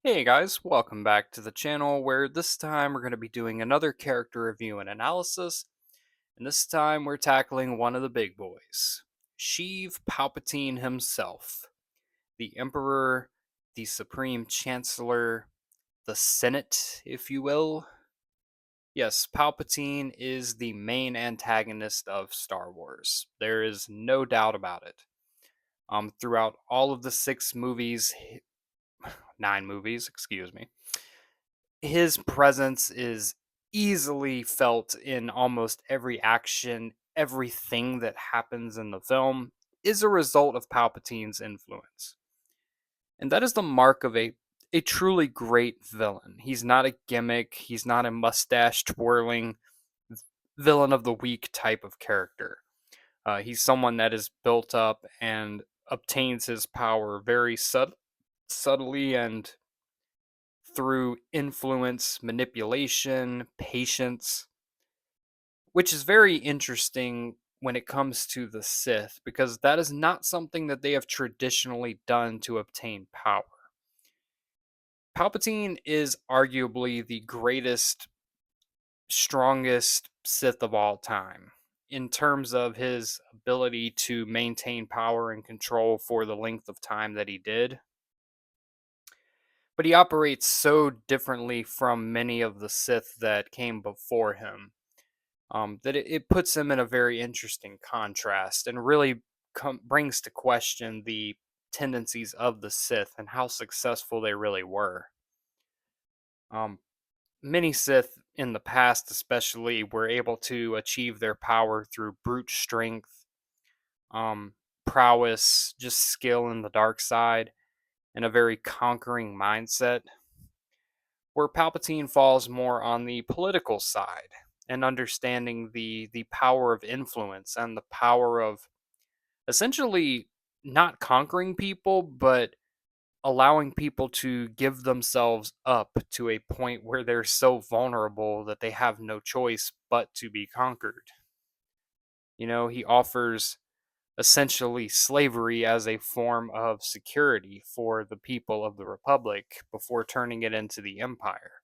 Hey guys, welcome back to the channel where this time we're going to be doing another character review and analysis. And this time we're tackling one of the big boys, Sheev Palpatine himself, the Emperor, the Supreme Chancellor, the Senate, if you will. Yes, Palpatine is the main antagonist of Star Wars. There is no doubt about it. Throughout all of the nine movies, excuse me, his presence is easily felt in almost every action. Everything that happens in the film is a result of Palpatine's influence. And that is the mark of a truly great villain. He's not a gimmick, he's not a mustache twirling villain of the week type of character. He's someone that is built up and obtains his power very subtly and through influence, manipulation, patience, which is very interesting when it comes to the Sith, because that is not something that they have traditionally done to obtain power. Palpatine is arguably the greatest, strongest Sith of all time in terms of his ability to maintain power and control for the length of time that he did. But he operates so differently from many of the Sith that came before him, that it puts him in a very interesting contrast and really brings to question the tendencies of the Sith and how successful they really were. Um, Many Sith in the past, especially, were able to achieve their power through brute strength, um, prowess, just skill in the dark side, and a very conquering mindset. Where Palpatine falls more on the political side and understanding the power of influence and the power of essentially not conquering people, but allowing people to give themselves up to a point where they're so vulnerable that they have no choice but to be conquered. He offers essentially slavery as a form of security for the people of the Republic before turning it into the Empire.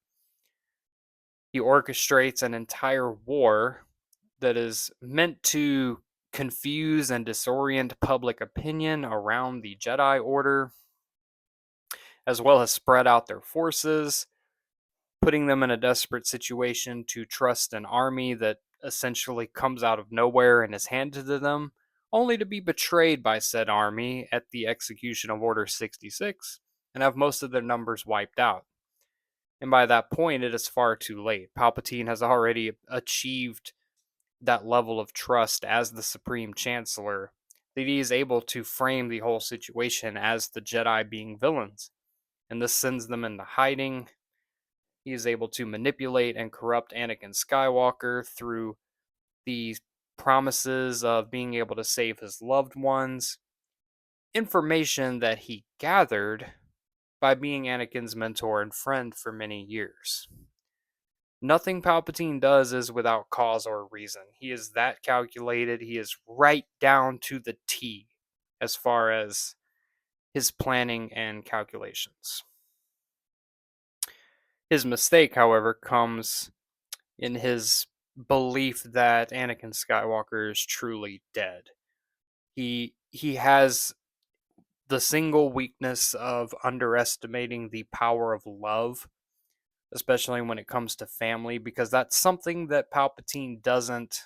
He orchestrates an entire war that is meant to confuse and disorient public opinion around the Jedi Order, as well as spread out their forces, putting them in a desperate situation to trust an army that essentially comes out of nowhere and is handed to them, only to be betrayed by said army at the execution of Order 66 and have most of their numbers wiped out. And by that point, it is far too late. Palpatine has already achieved that level of trust as the Supreme Chancellor that he is able to frame the whole situation as the Jedi being villains. And this sends them into hiding. He is able to manipulate and corrupt Anakin Skywalker through the promises of being able to save his loved ones, information that he gathered by being Anakin's mentor and friend for many years. Nothing Palpatine does is without cause or reason. He is that calculated. He is right down to the T as far as his planning and calculations. His mistake, however, comes in his belief that Anakin Skywalker is truly dead. He has the single weakness of underestimating the power of love, especially when it comes to family, because that's something that Palpatine doesn't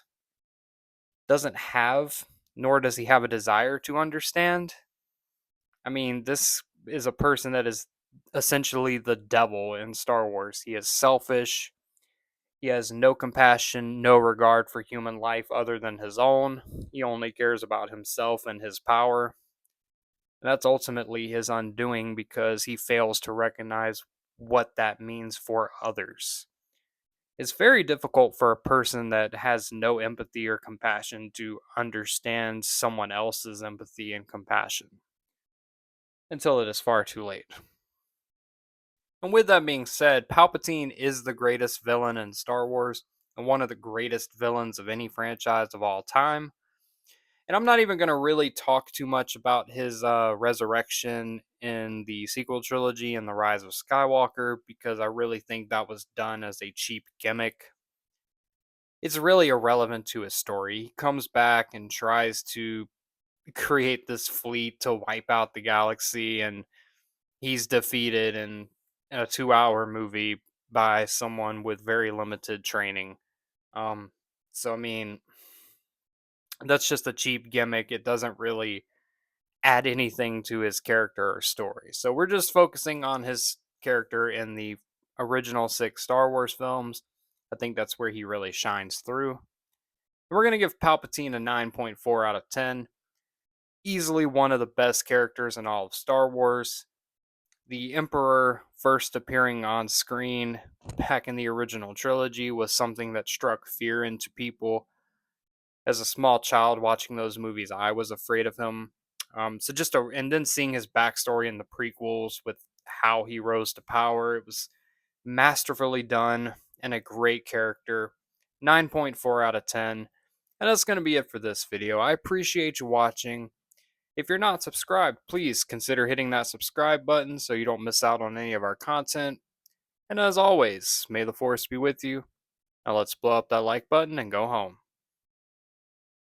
have, nor does he have a desire to understand. I mean, this is a person that is essentially the devil in Star Wars. He is selfish. He has no compassion, no regard for human life other than his own. He only cares about himself and his power. And that's ultimately his undoing because he fails to recognize what that means for others. It's very difficult for a person that has no empathy or compassion to understand someone else's empathy and compassion until it is far too late. And with that being said, Palpatine is the greatest villain in Star Wars and one of the greatest villains of any franchise of all time. And I'm not even going to really talk too much about his resurrection in the sequel trilogy and the Rise of Skywalker because I really think that was done as a cheap gimmick. It's really irrelevant to his story. He comes back and tries to create this fleet to wipe out the galaxy, and he's defeated in a 2-hour movie by someone with very limited training. Um, so I mean, that's just a cheap gimmick. It doesn't really add anything to his character or story. So we're just focusing on his character in the original 6 Star Wars films. I think that's where he really shines through. We're going to give Palpatine a 9.4 out of 10. Easily one of the best characters in all of Star Wars. The Emperor first appearing on screen back in the original trilogy was something that struck fear into people. As a small child watching those movies, I was afraid of him. And then seeing his backstory in the prequels with how he rose to power, it was masterfully done and a great character. 9.4 out of 10. And that's going to be it for this video. I appreciate you watching. If you're not subscribed, please consider hitting that subscribe button so you don't miss out on any of our content. And as always, may the force be with you. Now let's blow up that like button and go home.